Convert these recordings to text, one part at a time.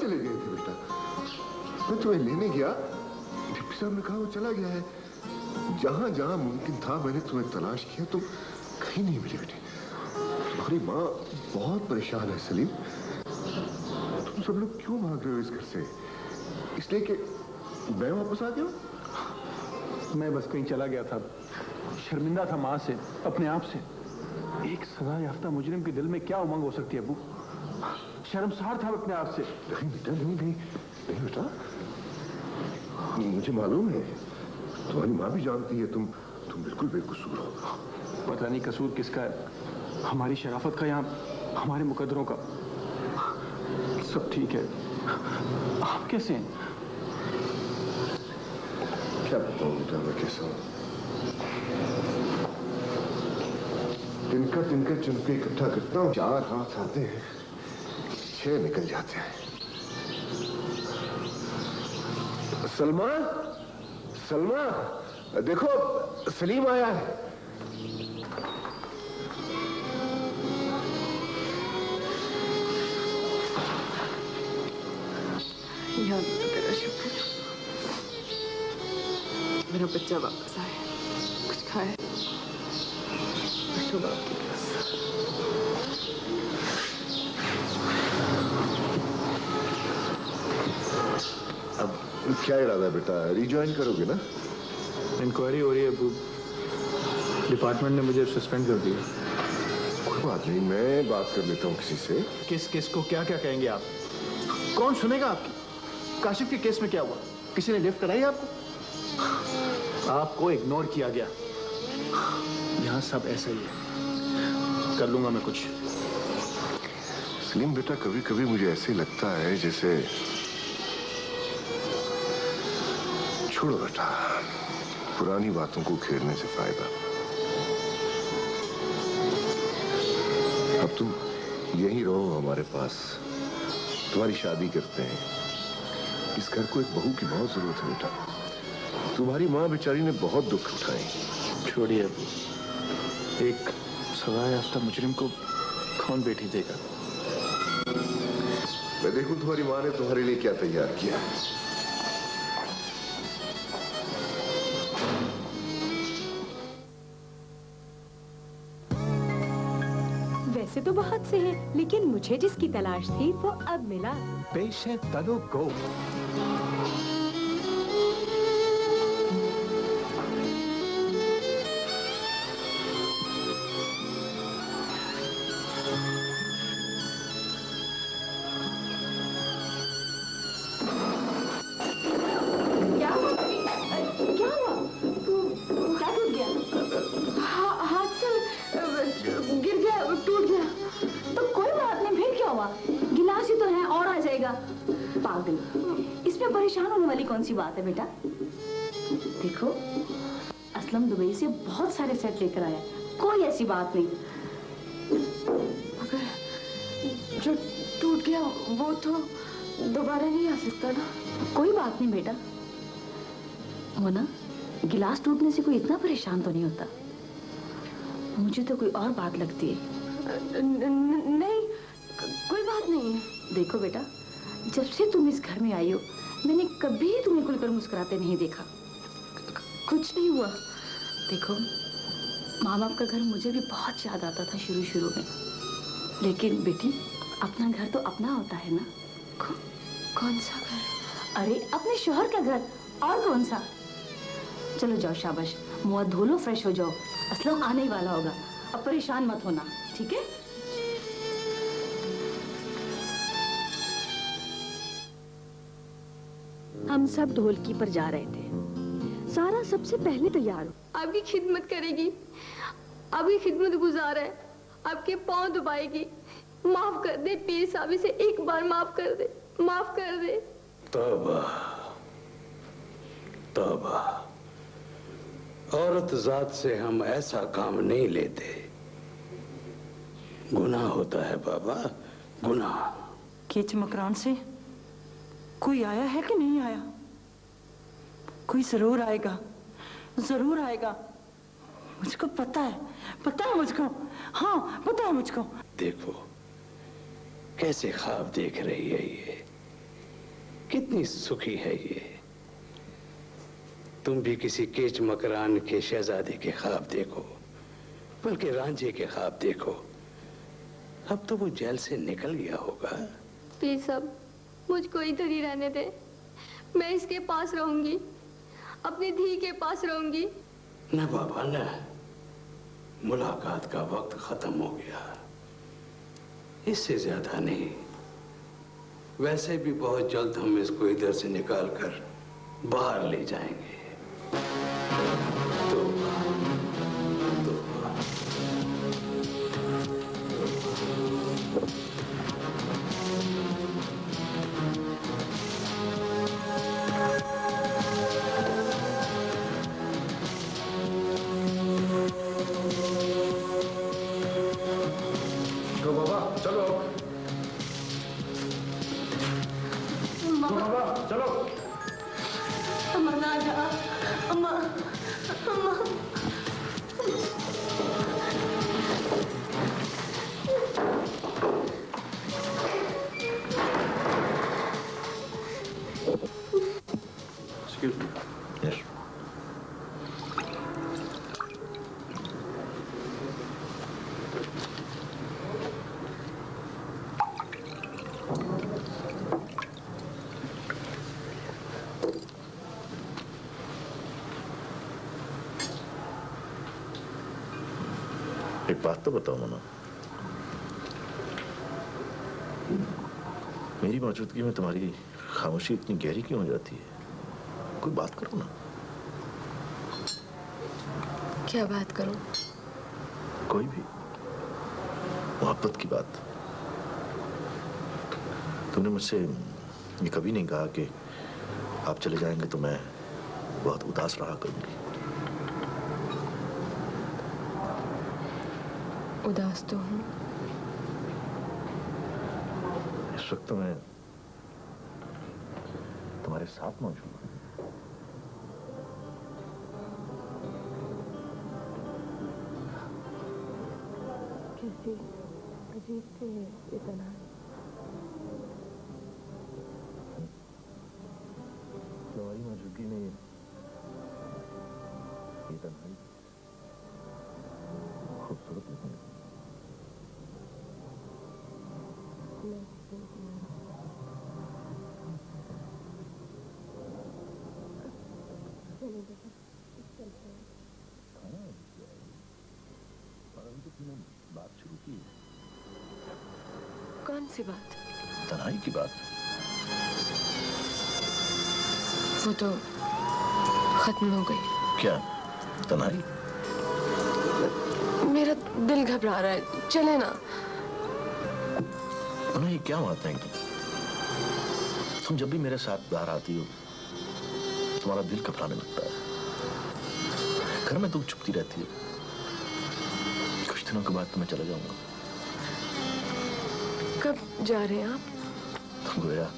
चले गए थे बेटा? मैं तुम्हें लेने गया, डिप्टी साहब ने कहा वो चला गया है। जहां जहां मुमकिन था मैंने तुम्हें तलाश किया, तुम कहीं नहीं मिले बेटे। तुम्हारी माँ बहुत परेशान है सलीम। तुम सब लोग क्यों भाग रहे हो इस घर से? इसलिए कि मैं वापस आ गया? मैं बस कहीं चला गया था, शर्मिंदा था माँ से, अपने आप से। एक सजा याफ्ता मुजरिम के दिल में क्या उमंग हो सकती है अबू? शर्मसार था अपने आप से। नहीं बेटा, नहीं बेटा, मुझे मालूम है, तुम्हारी माँ भी जानती है तुम बिल्कुल बेकसूर हो। पता नहीं कसूर किसका है, हमारी शराफत का या हमारे मुकद्दरों का। सब ठीक है। आप कैसे हैं? क्या बताऊं बेटा मैं कैसा हूं? तिनका चुनके इकट्ठा करता हूं, 4 हाथ आते हैं, 6 निकल जाते हैं। सलमा, देखो सलीम आया है। या तेरा शुक्र, मेरा बच्चा वापस आया, कुछ खाए। बैठो बाप के पास। अब क्या इरादा है बेटा, रिज्वाइन करोगे ना? इंक्वायरी हो रही है अबू, डिपार्टमेंट ने मुझे सस्पेंड कर दिया। कोई बात नहीं, मैं बात कर लेता हूँ किसी से। किस को क्या क्या कहेंगे आप? कौन सुनेगा आपकी? काशिफ के केस में क्या हुआ? किसी ने लिफ्ट कराई आपको? आपको इग्नोर किया गया। यहाँ सब ऐसा ही है। कर लूंगा मैं कुछ। सलीम बेटा, कभी कभी मुझे ऐसे लगता है जैसे, छोड़ो बेटा, पुरानी बातों को खेलने से फायदा। अब तुम यहीं रहो हमारे पास, तुम्हारी शादी करते हैं। इस घर को एक बहू की बहुत जरूरत है बेटा। तुम्हारी माँ बेचारी ने बहुत दुख उठाए। छोड़िए अबू, एक सजा याफ्ता मुजरिम को कौन बेटी देगा? मैं देखूं तुम्हारी माँ ने तुम्हारे लिए क्या तैयार किया। वैसे तो बहुत से हैं, लेकिन मुझे जिसकी तलाश थी वो अब मिला। पेश है तलो गो। इसमें परेशान होने वाली कौन सी बात है बेटा? देखो, असलम दुबई से बहुत सारे सेट लेकर आया, कोई ऐसी बात नहीं। अगर जो टूट गया वो तो दोबारा नहीं आ सकता ना? कोई बात नहीं बेटा, वो ना गिलास टूटने से कोई इतना परेशान तो नहीं होता। मुझे तो कोई और बात लगती है। नहीं, कोई बात नहीं है। देखो बेटा, जब से तुम इस घर में आई हो मैंने कभी तुम्हें खुलकर मुस्कुराते नहीं देखा। कुछ नहीं हुआ। देखो, माँ बाप का घर मुझे भी बहुत याद आता था शुरू में, लेकिन बेटी अपना घर तो अपना होता है ना। कौन सा घर? अरे अपने शौहर का घर, और कौन सा। चलो जाओ, शाबाश, मुंह धो लो, फ्रेश हो जाओ, असलम आने ही वाला होगा। अब परेशान मत होना, ठीक है? हम सब ढोलकी पर जा रहे थे। सारा सबसे पहले तैयार हो। आपकी खिदमत करेगी, आपकी खिदमत गुजार है, आपके पांव दबाएगी। माफ कर दे पीर साहब, इसे एक बार माफ कर दे, माफ कर दे। तौबा तौबा, औरत जात से हम ऐसा काम नहीं लेते। गुनाह होता है बाबा, गुनाह। केच मकरान से कोई आया है कि नहीं आया? कोई जरूर आएगा, जरूर आएगा। मुझको पता है मुझको। हाँ, पता है मुझको। देखो कैसे ख्वाब देख रही है ये। कितनी सुखी है ये। तुम भी किसी केच मकरान के शहजादे के ख्वाब देखो, बल्कि रांझे के ख्वाब देखो। अब तो वो जेल से निकल गया होगा। पीर साहब, मुझको इधर ही रहने दे। मैं इसके पास रहूंगी, अपनी धी के पास रहूंगी। न बाबा न, मुलाकात का वक्त खत्म हो गया, इससे ज्यादा नहीं। वैसे भी बहुत जल्द हम इसको इधर से निकाल कर बाहर ले जाएंगे। तो बाबा चलो, बाबा चलो। अम्मा ना जा, अम्मा, अम्मा। Excuse me. Yes. एक बात तो बताओ मना, मेरी मौजूदगी में तुम्हारी खामोशी इतनी गहरी क्यों हो जाती है? कोई बात करो ना। क्या बात करूं? कोई भी मोहब्बत की बात। तुमने मुझसे ये कभी नहीं कहा कि आप चले जाएंगे तो मैं बहुत उदास रहा करूंगी। उदास तो हूं। इस वक्त तो मैं तुम्हारे साथ मौजूद हूं। कैसी अजीब सी है ये तन्हाई। तुम्हारी मौजूदगी में ये तन्हाई खूबसूरत लगती है। बात शुरू की। कौन सी बात? तन्हाई की बात। वो तो खत्म हो गई। क्या तन्हाई? मेरा दिल घबरा रहा है, चले ना। नहीं, क्या बात है तुम जब भी मेरे साथ बाहर आती हो तुम्हारा दिल घबराने लगता है। घर में तुम चुपती रहती है। कुछ दिनों के बाद तो मैं चला जाऊंगा। कब जा रहे हैं आप? गोया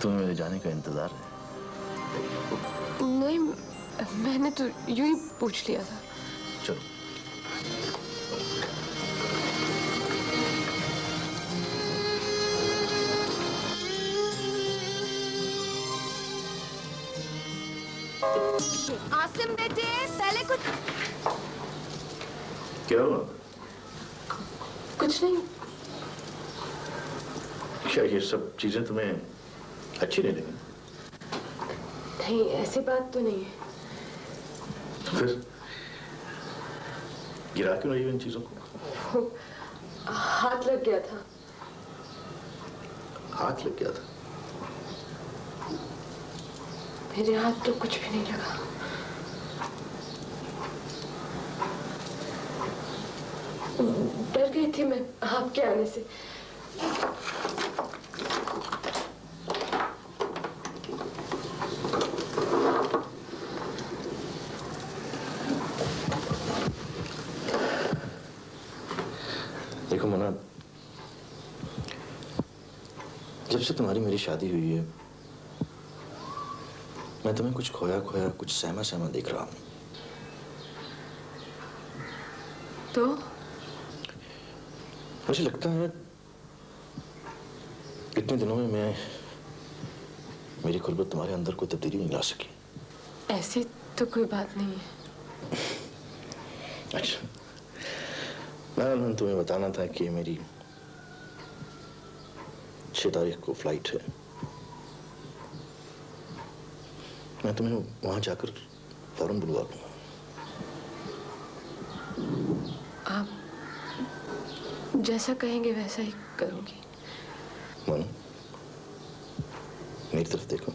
तुम्हें मेरे जाने का इंतजार है। नहीं, मैंने तो यूं ही पूछ लिया था। चलो। आसिम बेटे, पहले कुछ। क्या हुआ? कुछ नहीं। क्या ये सब चीजें तुम्हें अच्छी नहीं लगी? नहीं, ऐसी बात तो नहीं है। फिर गिरा क्यों रही हो इन चीजों को? हाथ लग गया था। हाथ लग गया था? मेरे हाथ तो कुछ भी नहीं लगा। डर गई थी मैं आपके आने से। देखो मना, जब से तुम्हारी मेरी शादी हुई है मैं तुम्हें कुछ खोया खोया, कुछ सहमा सहमा देख रहा हूं। तो मुझे लगता है इतने दिनों में मैं मेरी खुलबत तुम्हारे अंदर कोई तब्दीली नहीं ला सकी। ऐसी तो कोई बात नहीं है। अच्छा, मैंने तुम्हें बताना था कि मेरी 6 तारीख को फ्लाइट है। मैं तुम्हें वहां जाकर फौरन बुलवा लूंगा। आप जैसा कहेंगे वैसा ही करूंगी। मानो, मेरी तरफ देखो।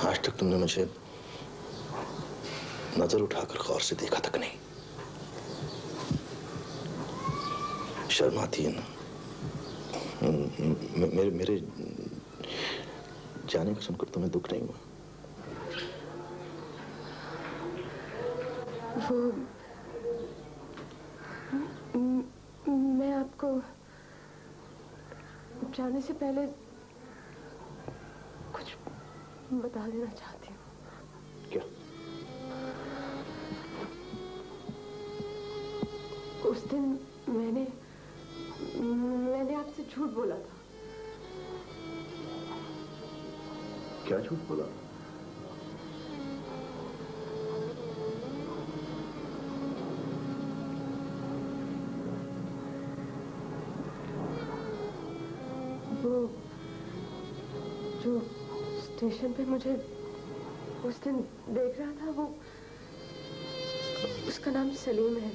आज तक तुमने मुझे नजर उठाकर गौर से देखा तक नहीं। शर्म आती है ना? मेरे जाने को सुनकर तुम्हें दुख नहीं हुआ? वो मैं आपको जाने से पहले कुछ बता देना चाहती हूँ। क्या? उस दिन मैंने आपसे झूठ बोला था। क्या झूठ बोला? वो जो स्टेशन पे मुझे उस दिन देख रहा था, वो उसका नाम सलीम है।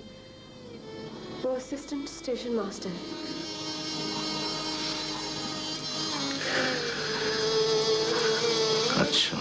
वो असिस्टेंट स्टेशन मास्टर है। अच्छा,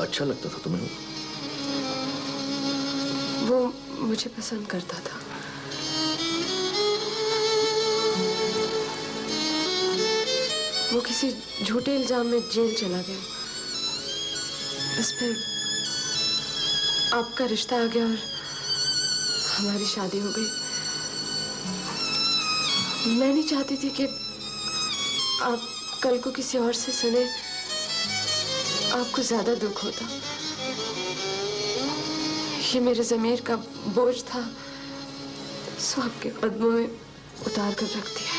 अच्छा लगता था तुम्हें? वो मुझे पसंद करता था। वो किसी झूठे इल्जाम में जेल चला गया। बस फिर आपका रिश्ता आ गया और हमारी शादी हो गई। मैं नहीं चाहती थी कि आप कल को किसी और से सुने, आपको ज्यादा दुख होता। ये मेरे ज़मीर का बोझ था, सो आपके कदमों में उतार कर रख दिया।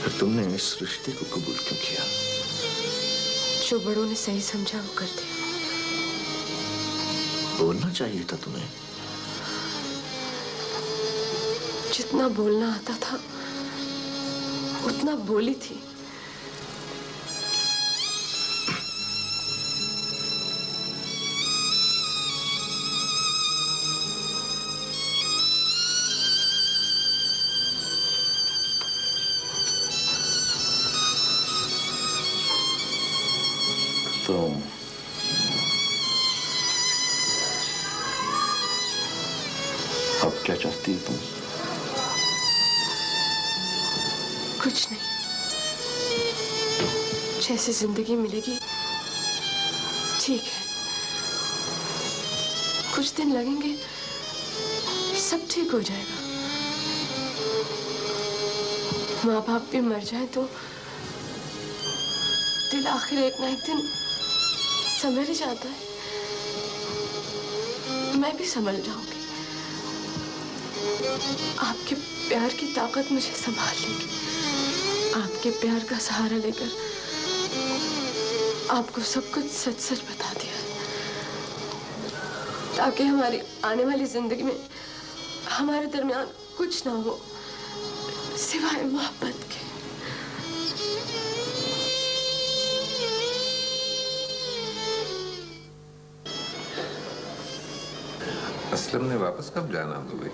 फिर तुमने इस रिश्ते को कबूल क्यों किया? जो बड़ों ने सही समझा वो कर दिया। बोलना चाहिए था तुम्हें। जितना बोलना आता था उतना बोली थी। तो अब क्या चाहती हो तुम? कुछ नहीं, जैसी जिंदगी मिलेगी ठीक है। कुछ दिन लगेंगे, सब ठीक हो जाएगा। माँ बाप भी मर जाए तो दिल आखिर एक ना एक दिन संभल ही जाता है। मैं भी संभल जाऊंगी। आपके प्यार की ताकत मुझे संभाल लेगी। आपके प्यार का सहारा लेकर आपको सब कुछ सच सच बता दिया, ताकि हमारी आने वाली जिंदगी में हमारे दरमियान कुछ ना हो, सिवाय मोहब्बत के। असलम ने वापस कब जाना दुबई?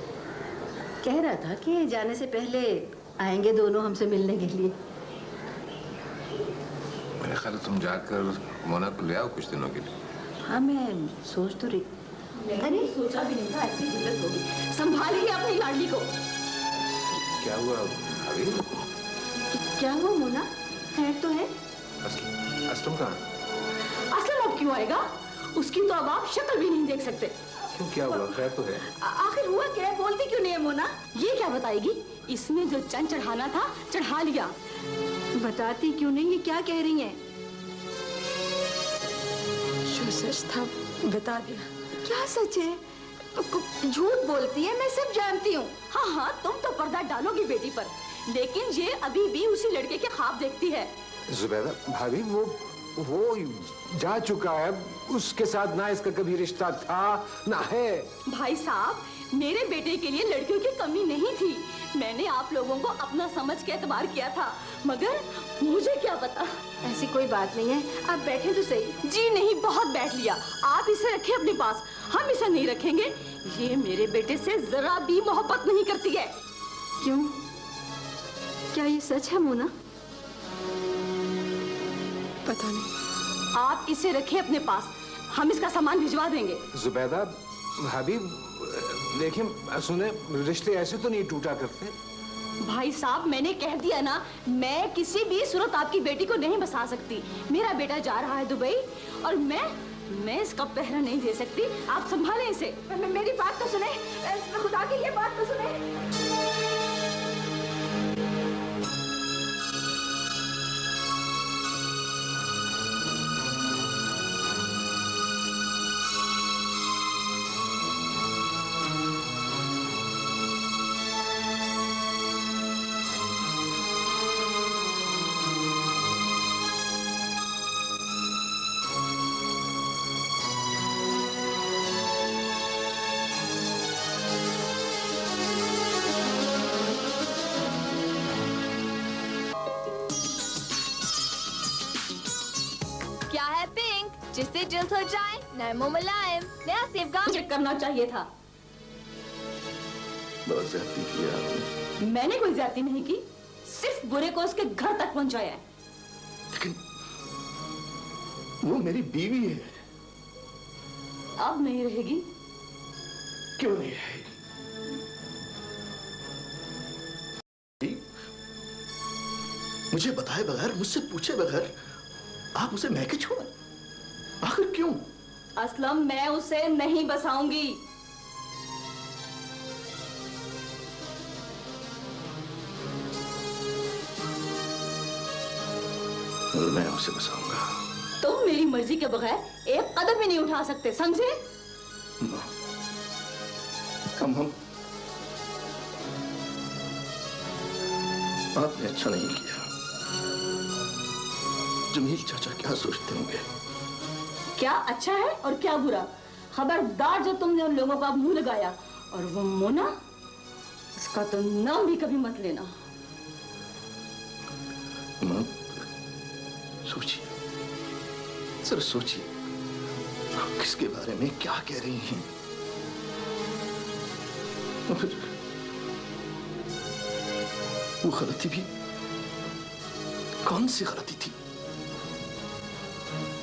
कह रहा था कि जाने से पहले आएंगे दोनों हमसे मिलने के लिए। मेरे ख्याल है तुम जाकर मोना को ले आओ कुछ दिनों के लिए। हाँ, मैं सोच तो रही। अरे सोचा भी नहीं था ऐसी जिल्लत होगी। संभालिए अपनी लाडली को। क्या हुआ भाभी? क्या हुआ मोना? खैर तो है? असलम कहाँ? असलम अब क्यों आएगा? उसकी तो अब आप शक्ल भी नहीं देख सकते। क्यों, क्या हुआ? खैर तो है। आखिर हुआ क्या है? बोलती क्यों नहीं है मोना? ये क्या बताएगी? इसमें जो चंद चढ़ाना था चढ़ा लिया। बताती क्यों नहीं? ये क्या कह रही हैं? जो सच था बता दिया। क्या सच है? झूठ बोलती है, मैं सब जानती हूँ। हाँ हाँ, तुम तो पर्दा डालोगी बेटी पर, लेकिन ये अभी भी उसी लड़के के ख्वाब देखती है। जुबैदा भाभी, वो जा चुका है, उसके साथ ना इसका कभी रिश्ता था ना है। भाई साहब, मेरे बेटे के लिए लड़कियों की कमी नहीं थी। मैंने आप लोगों को अपना समझ के एतबार किया था, मगर मुझे क्या पता। ऐसी कोई बात नहीं है, आप बैठे तो सही। जी नहीं, बहुत बैठ लिया। आप इसे रखें अपने पास, हम इसे नहीं रखेंगे। ये मेरे बेटे से जरा भी मोहब्बत नहीं करती है। क्यों? क्या ये सच है मोना? पता नहीं। आप इसे रखें अपने पास, हम इसका सामान भिजवा देंगे। जुबैदा भाभी देखिए, सुने, रिश्ते ऐसे तो नहीं टूटा करते। भाई साहब, मैंने कह दिया ना, मैं किसी भी सूरत आपकी बेटी को नहीं बसा सकती। मेरा बेटा जा रहा है दुबई और मैं इसका पहरा नहीं दे सकती। आप संभालें इसे। मेरी बात तो सुने, खुदा की ये बात तो सुने। जिससे जल्द हो जाए, नरमो मुलायम, नया सेवगाम। चेक करना चाहिए था। बहुत ज्यादती की आपने। मैंने कोई ज्यादती नहीं की, सिर्फ बुरे को उसके घर तक पहुंचाया है। लेकिन वो मेरी बीवी है। अब नहीं रहेगी। क्यों नहीं रहेगी? मुझे बताए बगैर, मुझसे पूछे बगैर आप उसे महके छोड़ा? आखिर क्यों? असलम, मैं उसे नहीं बसाऊंगी। और मैं उसे बसाऊंगा। तुम मेरी मर्जी के बगैर एक कदम भी नहीं उठा सकते, समझे? हम आपने अच्छा नहीं किया। जमील चाचा क्या सोचते होंगे? क्या अच्छा है और क्या बुरा? खबरदार जो तुमने उन लोगों का मुंह लगाया, और वो मोना, उसका तो नाम भी कभी मत लेना। मां, सोचिए, सर सोचिए, आप किसके बारे में क्या कह रही हैं? वो गलती भी कौन सी गलती थी?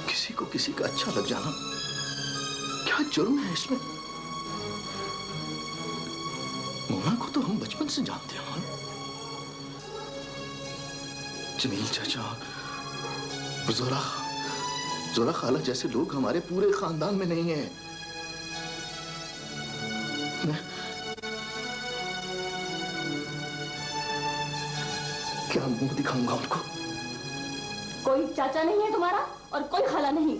किसी को किसी का अच्छा लग जाना क्या जुर्म है इसमें? मोना को तो हम बचपन से जानते हैं। जमील चाचा, जोरा खाला जैसे लोग हमारे पूरे खानदान में नहीं हैं। मैं क्या मुंह दिखाऊंगा उनको? कोई चाचा नहीं है तुम्हारा और कोई खाला नहीं।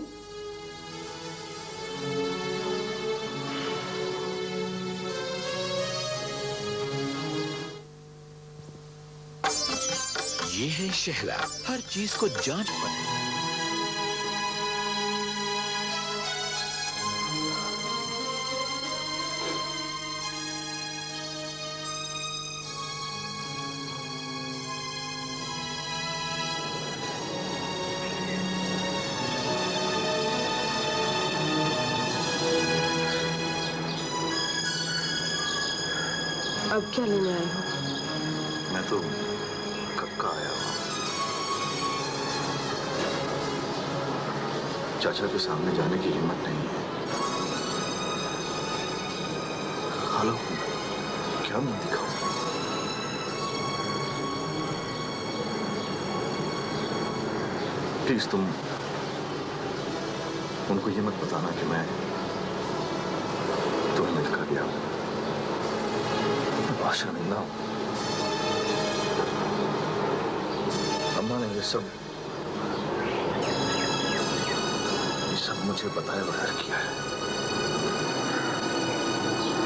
ये है शहला, हर चीज को जांच पर। अब क्या लेने आए हो? मैं तो कब का आया हूँ। चाचा के सामने जाने की हिम्मत नहीं है। हेलो, क्या मुंह दिखाऊं? प्लीज तुम उनको ये मत बताना कि मैं तुम्हें मिलकर गया हूं। मैं बहुत शर्मिंदा हूं। अम्मा ने ये सब मुझे बताए बगैर किया है।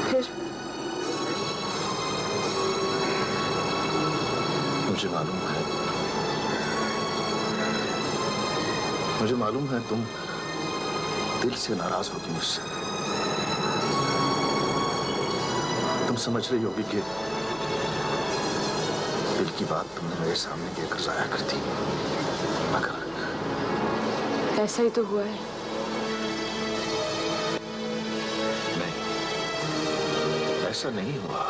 फिर मुझे मालूम है तुम दिल से नाराज होगी मुझसे। तुम समझ रही होगी कि दिल की बात तुमने मेरे सामने कहकर जाया कर दी, मगर ऐसा ही तो हुआ है। नहीं, ऐसा नहीं हुआ।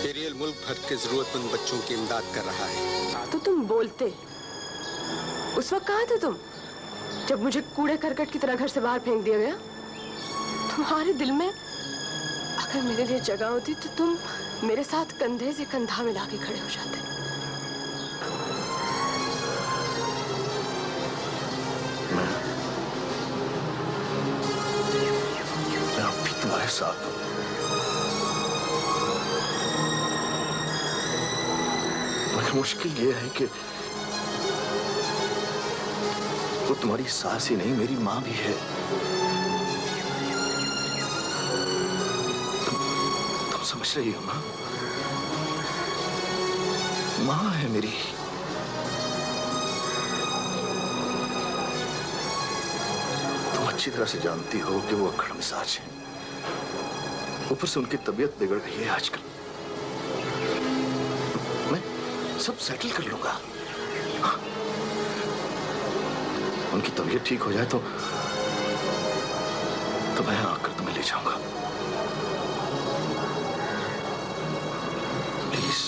एरियल मुल्क भर के जरूरतमंद बच्चों की इमदाद कर रहा है। तो तुम बोलते, उस वक्त कहाँ थे तुम जब मुझे कूड़े करकट की तरह घर से बाहर फेंक दिया गया? तुम्हारे दिल में अगर मेरे लिए जगह होती तो तुम मेरे साथ कंधे से कंधा मिला के खड़े हो जाते। मैं अब भी तुम्हारे साथ हूं। मगर मुश्किल ये है कि वो तुम्हारी सास ही नहीं, मेरी माँ भी है। तुम समझ रही हो ना? माँ है मेरी। तुम अच्छी तरह से जानती हो कि वो अक्खड़ मिजाज है। ऊपर से उनकी तबीयत बिगड़ गई है आजकल। मैं सब सेटल कर लूंगा। हाँ? उनकी तबीयत ठीक हो जाए तो मैं आकर तुम्हें ले जाऊंगा। प्लीज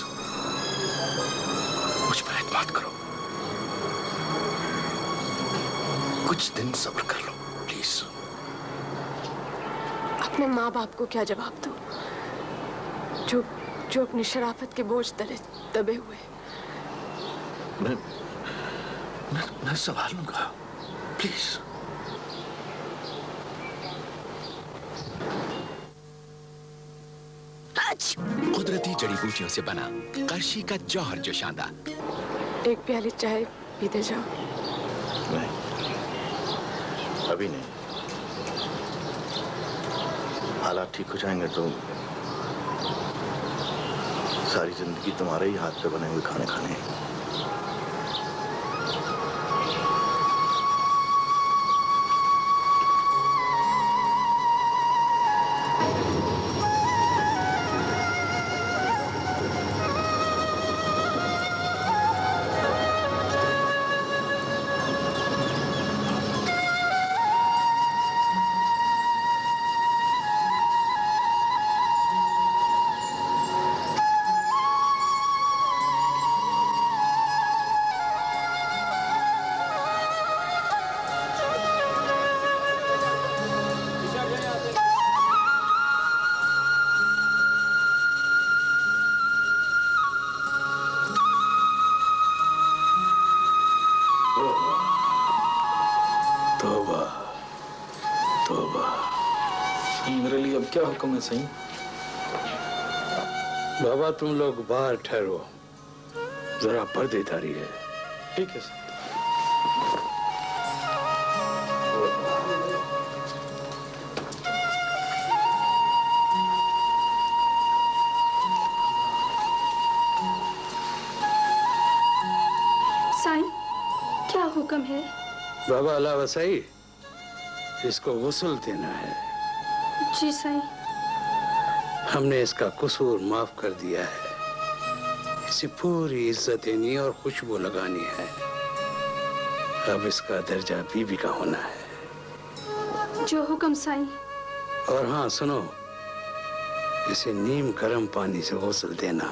मुझ पर एतमाद करो। कुछ दिन सब्र कर लो प्लीज। अपने माँ बाप को क्या जवाब दो जो अपनी शराफत के बोझ तले दबे हुए। मैं संभाल लूंगा प्लीज। कुदरती जड़ी बूटियों से बना करशी का जौहर जो शानदार। एक प्याली चाय पीते जाओ। नहीं, अभी नहीं। हालात ठीक हो जाएंगे तो सारी जिंदगी तुम्हारे ही हाथ पे बने हुए खाने खाने। क्या हुक्म है सही? बाबा तुम लोग बाहर ठहरो, जरा पर्देदारी है। ठीक है सर। साईं, क्या हुक्म है? बाबा अला वसाई, इसको गुस्ल देना है। जी साईं। हमने इसका कसूर माफ कर दिया है। इसे पूरी इज्जत देनी और खुशबू लगानी है। अब इसका दर्जा बीबी का होना है। जो हुक्म साईं। और हाँ सुनो, इसे नीम गर्म पानी से गौसल देना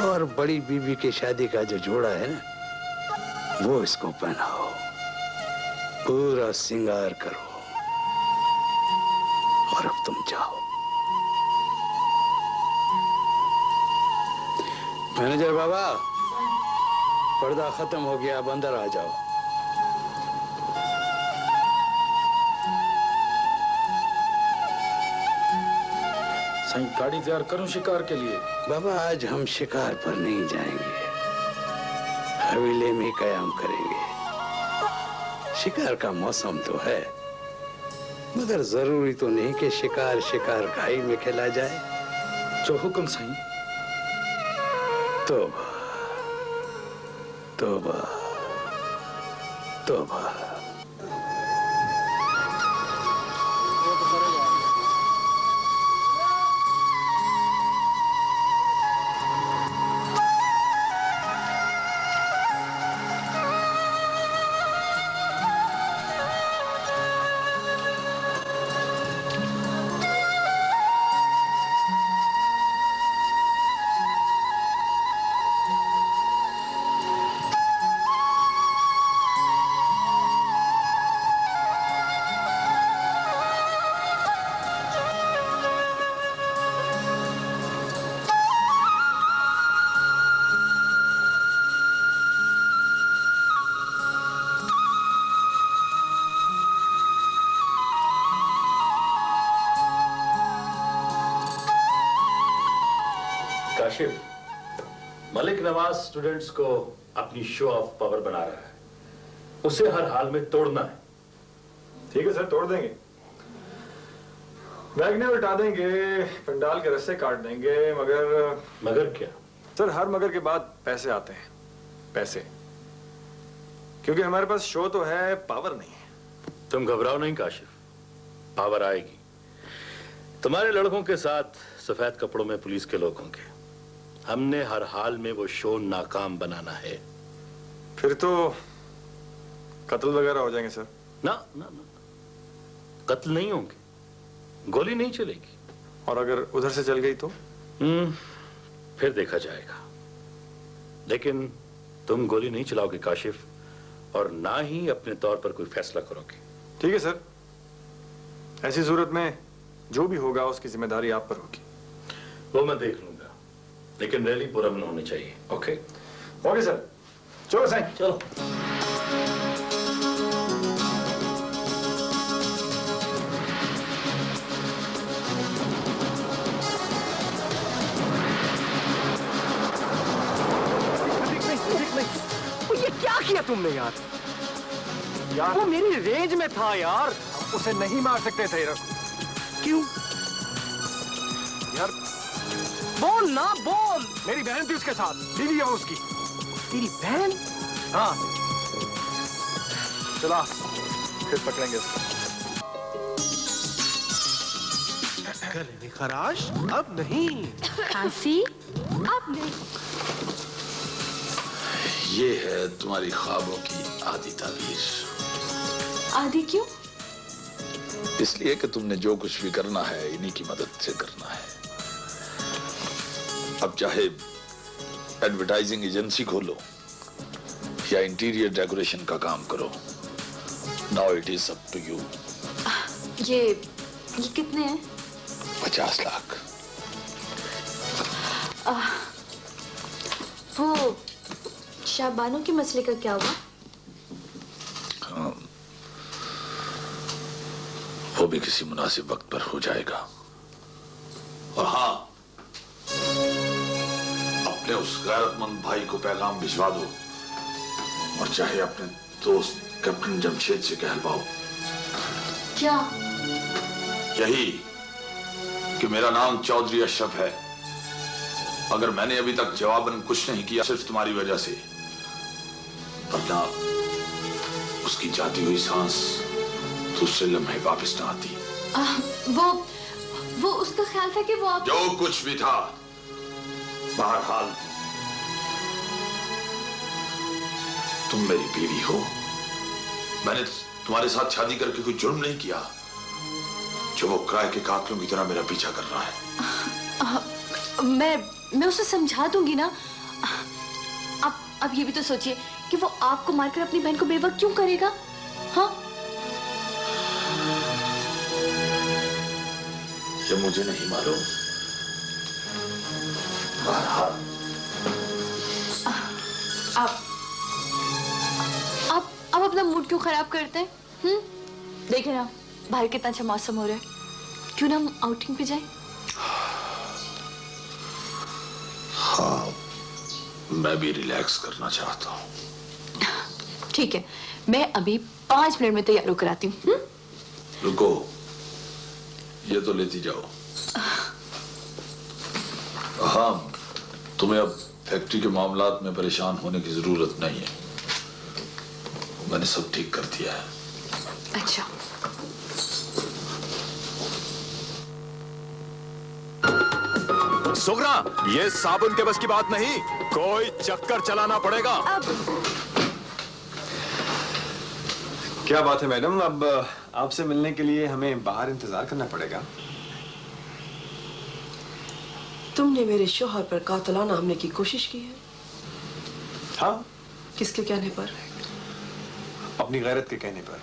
और बड़ी बीबी की शादी का जो जोड़ा है ना वो इसको पहनाओ, पूरा श्रृंगार करो और अब तुम जाओ। मैनेजर बाबा, पर्दा खत्म हो गया, अब अंदर आ जाओ। साईं, गाड़ी तैयार करूं शिकार के लिए? बाबा, आज हम शिकार पर नहीं जाएंगे, हवेली में कयाम करेंगे। शिकार का मौसम तो है, मगर जरूरी तो नहीं कि शिकार शिकार घाई में खेला जाए। जो हुक्म साईं। तौबा तौबा तौबा। मलिक नवाज स्टूडेंट्स को अपनी शो ऑफ पावर बना रहा है, उसे हर हाल में तोड़ना है। ठीक है सर, तोड़ देंगे। मैग्नेट उठा देंगे, पंडाल के रस्से काट देंगे, मगर क्या सर? हर मगर के बाद पैसे आते हैं, पैसे। क्योंकि हमारे पास शो तो है, पावर नहीं है। तुम घबराओ नहीं काशिफ, पावर आएगी। तुम्हारे लड़कों के साथ सफेद कपड़ों में पुलिस के लोग होंगे। हमने हर हाल में वो शो नाकाम बनाना है। फिर तो कत्ल वगैरह हो जाएंगे सर। ना ना ना, कत्ल नहीं होंगे, गोली नहीं चलेगी। और अगर उधर से चल गई तो? फिर देखा जाएगा। लेकिन तुम गोली नहीं चलाओगे काशिफ, और ना ही अपने तौर पर कोई फैसला करोगे। ठीक है सर, ऐसी सूरत में जो भी होगा उसकी जिम्मेदारी आप पर होगी। वो मैं देख लूंगा, लेकिन रैली पुरअमन होनी चाहिए। ओके ओके सर, चलो साईं, चलो। ये क्या किया तुमने यार? वो मेरी रेंज में था यार, उसे नहीं मार सकते थे। क्यों यार? बोल ना, बोल। मेरी बहन थी उसके साथ, बीवी है उसकी। तेरी बहन? हाँ। चला, फिर पकड़ेंगे उसको। गले में खराश? अब नहीं। खांसी? अब नहीं। ये है तुम्हारी ख्वाबों की आधी ताबीर। आधी क्यों? इसलिए कि तुमने जो कुछ भी करना है इन्हीं की मदद से करना है। अब चाहे एडवर्टाइजिंग एजेंसी खोलो या इंटीरियर डेकोरेशन का काम करो, now it is up to you. ये कितने हैं? 50 लाख। वो शाबानो के मसले का क्या हुआ? हाँ, वो भी किसी मुनासिब वक्त पर हो जाएगा। और हाँ, अपने उस गैरतमंद भाई को पैगाम भिजवा दो और चाहे अपने दोस्त कैप्टन जमशेद से कहलवाओ। क्या? यही कि मेरा नाम चौधरी अशरफ है। अगर मैंने अभी तक जवाबन कुछ नहीं किया सिर्फ तुम्हारी वजह से, वरना उसकी जाती हुई सांस दूसरे लम्हे वापस ना आती। वो उसका ख्याल था कि वो आप... जो कुछ भी था, बहरहाल तुम मेरी बीवी हो। मैंने तुम्हारे साथ शादी करके कोई जुर्म नहीं किया, जो वो किराए के कातलों की तरह मेरा पीछा कर रहा है। मैं उसे समझा दूंगी ना। अब ये भी तो सोचिए कि वो आपको मारकर अपनी बहन को बेवक क्यों करेगा? हाँ, ये मुझे नहीं मालूम। आप अपना मूड क्यों खराब करते हैं? देखिए ना, बाहर कितना अच्छा मौसम हो रहा है, क्यों ना हम आउटिंग पे जाएं? हाँ, मैं भी रिलैक्स करना चाहता हूँ। ठीक है, मैं अभी 5 मिनट में तैयार होकर आती हूँ। रुको, ये तो लेती जाओ। हाँ, तुम्हें अब फैक्ट्री के मामलात में परेशान होने की जरूरत नहीं है, मैंने सब ठीक कर दिया है। अच्छा। सुगरा, ये साबुन के बस की बात नहीं, कोई चक्कर चलाना पड़ेगा। क्या बात है मैडम, अब आपसे मिलने के लिए हमें बाहर इंतजार करना पड़ेगा। तुमने मेरे शोहर पर कातलाना हमले की कोशिश की है? हाँ। किसके कहने पर? अपनी गैरत के कहने पर।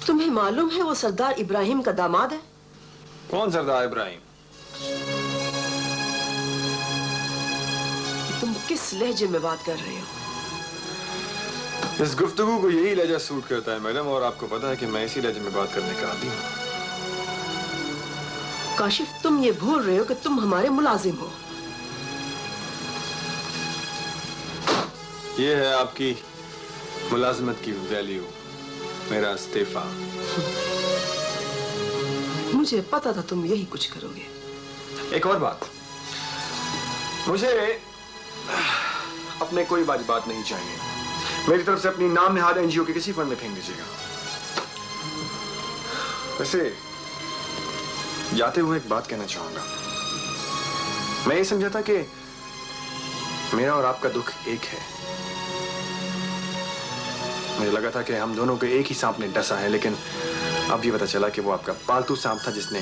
तुम्हें मालूम है वो सरदार इब्राहिम का दामाद है? कौन सरदार इब्राहिम? तुम किस लहजे में बात कर रहे हो? इस गुफ्तगू को यही लहजा सूट करता है मैडम, और आपको पता है कि मैं इसी लहजे में बात करने का आदी हूँ। काशिफ, तुम ये भूल रहे हो कि तुम हमारे मुलाजिम हो। ये है आपकी मुलाजमत की वैल्यू, मेरा इस्तीफा। मुझे पता था तुम यही कुछ करोगे। एक और बात, मुझे अपने कोई बात नहीं चाहिए। मेरी तरफ से अपनी नाम निहाद एनजीओ के किसी फंड में फेंक दीजिएगा। वैसे जाते हुए एक बात कहना चाहूंगा। मैं ये समझा था कि मेरा और आपका दुख एक है। मुझे लगा था कि हम दोनों को एक ही सांप ने डसा है, लेकिन अब ये पता चला कि वो आपका पालतू सांप था जिसने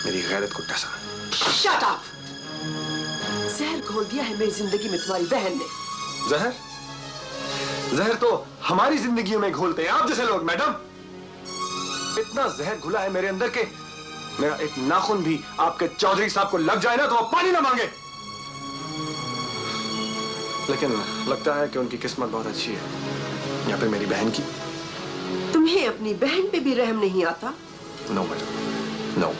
मेरी गैरत को डसा। Shut up! जहर घोल दिया है मेरी जिंदगी में तुम्हारी बहन ने। जहर? जहर तो हमारी जिंदगियों में घोलते हैं आप जैसे लोग मैडम। इतना जहर घुला है मेरे अंदर के मेरा एक नाखून भी आपके चौधरी साहब को लग जाए ना तो वो पानी ना मांगे। लेकिन लगता है कि उनकी किस्मत बहुत अच्छी है, या फिर मेरी बहन की। तुम्हें अपनी बहन पे भी रहम नहीं आता? No madam, no.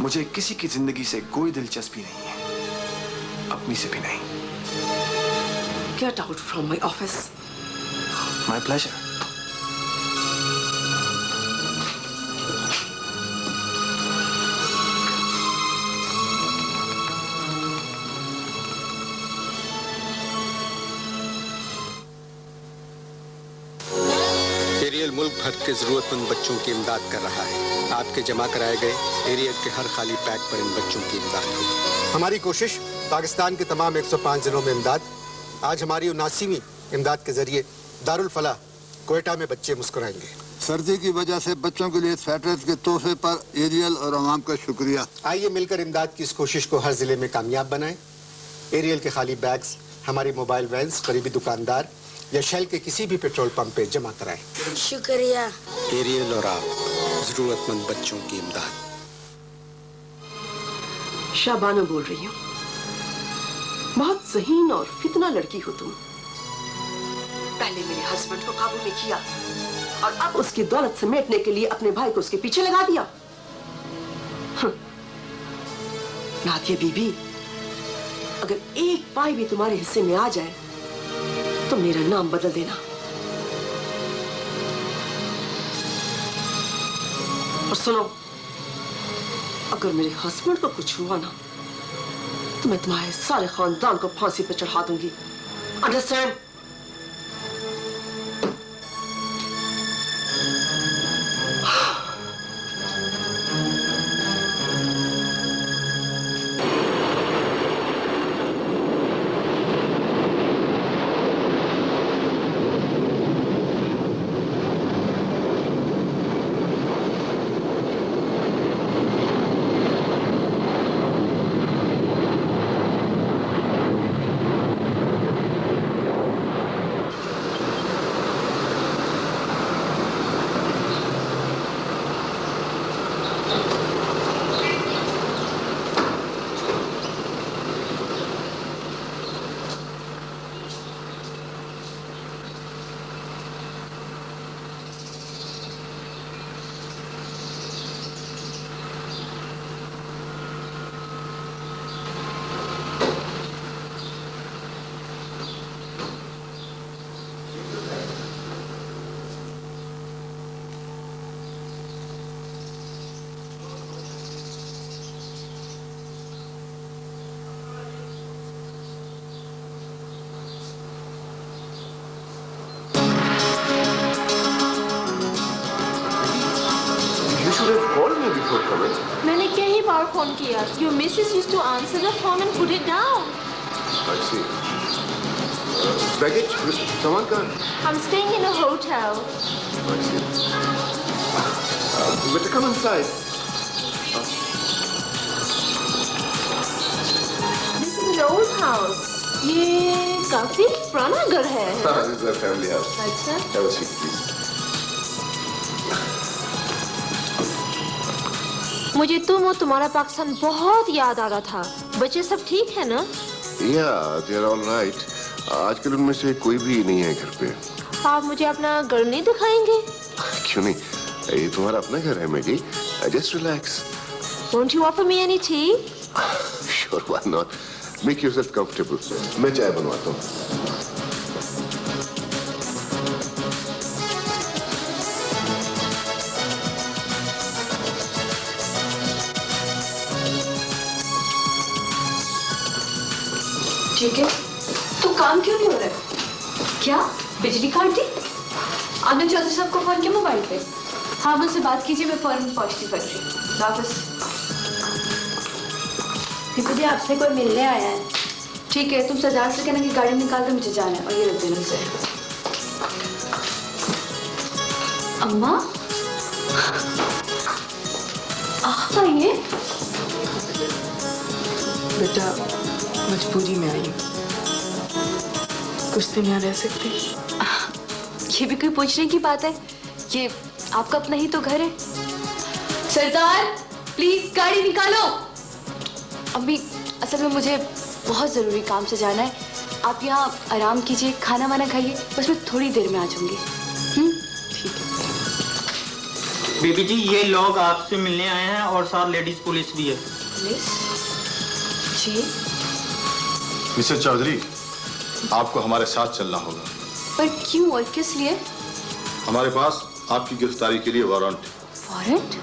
मुझे किसी की जिंदगी से कोई दिलचस्पी नहीं है, अपनी से भी नहीं। Get out from my office. My pleasure. एरियल मुल्क भर के जरूरतमंद बच्चों की इमदाद कर रहा है। आपके जमा कराए गए एरियल के हर खाली पैक पर इन बच्चों की इमदाद होगी। हमारी कोशिश पाकिस्तान के तमाम 105 जिलों में इमदाद। आज हमारी 79वीं इमदाद के जरिए दारुल फलाह क्वेटा में बच्चे मुस्कुराएंगे। सर्दी की वजह से बच्चों के लिए स्वेटर्स के तोहफे पर एरियल और अवाम का शुक्रिया। आइए मिलकर इमदाद की इस कोशिश को हर जिले में कामयाब बनाएं। एरियल के खाली बैग्स हमारी मोबाइल वैन्स, करीबी दुकानदार या शेल के किसी भी पेट्रोल पंप पे जमा कराएं। शुक्रिया। एरियल और आप, जरूरतमंद बच्चों की इमदाद। शाबानो बोल रही हूँ। बहुत ज़हीन और फितना लड़की हो तुम। पहले मेरे हस्बैंड को काबू में किया और अब उसकी दौलत समेटने के लिए अपने भाई को उसके पीछे लगा दिया। नादिया बीबी, अगर एक पाई भी तुम्हारे हिस्से में आ जाए तो मेरा नाम बदल देना। और सुनो, अगर मेरे हस्बैंड को कुछ हुआ ना तो मैं तुम्हारे सारे खानदान को फांसी पे चढ़ा दूंगी। अंडरस्टैंड? बार फोन किया? Your missus used to answer the phone and put it down. I see. Baggage? सामान कहाँ? I'm staying in a hotel. I see. Better come inside. This is an old house. ये काफी पुराना घर है. This is our family house. अच्छा. Have a seat, please. मुझे तुम और तुम्हारा पाकिस्तान बहुत याद आ रहा था. बच्चे सब ठीक है ना? Yeah, they are all right. आजकल उनमें से कोई भी नहीं है घर पे. आप मुझे अपना घर नहीं दिखाएंगे? क्यों नहीं? ये तुम्हारा अपना घर है Maggi. Just relax. Won't you offer me any tea? Sure, why not? Make yourself comfortable. मैं चाय बनवाता हूँ. ठीक है. तो काम क्यों नहीं हो रहा है? क्या? बिजली काट दी? आपने चौधरी साहब को फोन किया मोबाइल पे? हाँ, मुझसे बात कीजिए, मैं फौरन पहुंचती फैक्ट्री. वापस. दीदी आपसे कोई मिलने आया है. ठीक है, तुम सजाद से कहना कि गाड़ी निकाल कर मुझे जाना है और ये रख देना उसे. अम्मा आप आइए. बेटा मजबूरी में आई हूँ. कुछ दिन यहाँ रह सकते? ये भी कोई पूछने की बात है? ये आपका अपना ही तो घर है. सरदार प्लीज गाड़ी निकालो. अम्मी असल में मुझे बहुत जरूरी काम से जाना है. आप यहाँ आराम कीजिए, खाना वाना खाइए, बस मैं थोड़ी देर में आ जाऊंगी. ठीक है. बेबी जी ये लोग आपसे मिलने आए हैं और साथ लेडीज पुलिस भी है. पुलिस? जी. मिसेस चौधरी, आपको हमारे साथ चलना होगा. पर क्यों और किस लिए? हमारे पास आपकी गिरफ्तारी के लिए वारंट. वारंट?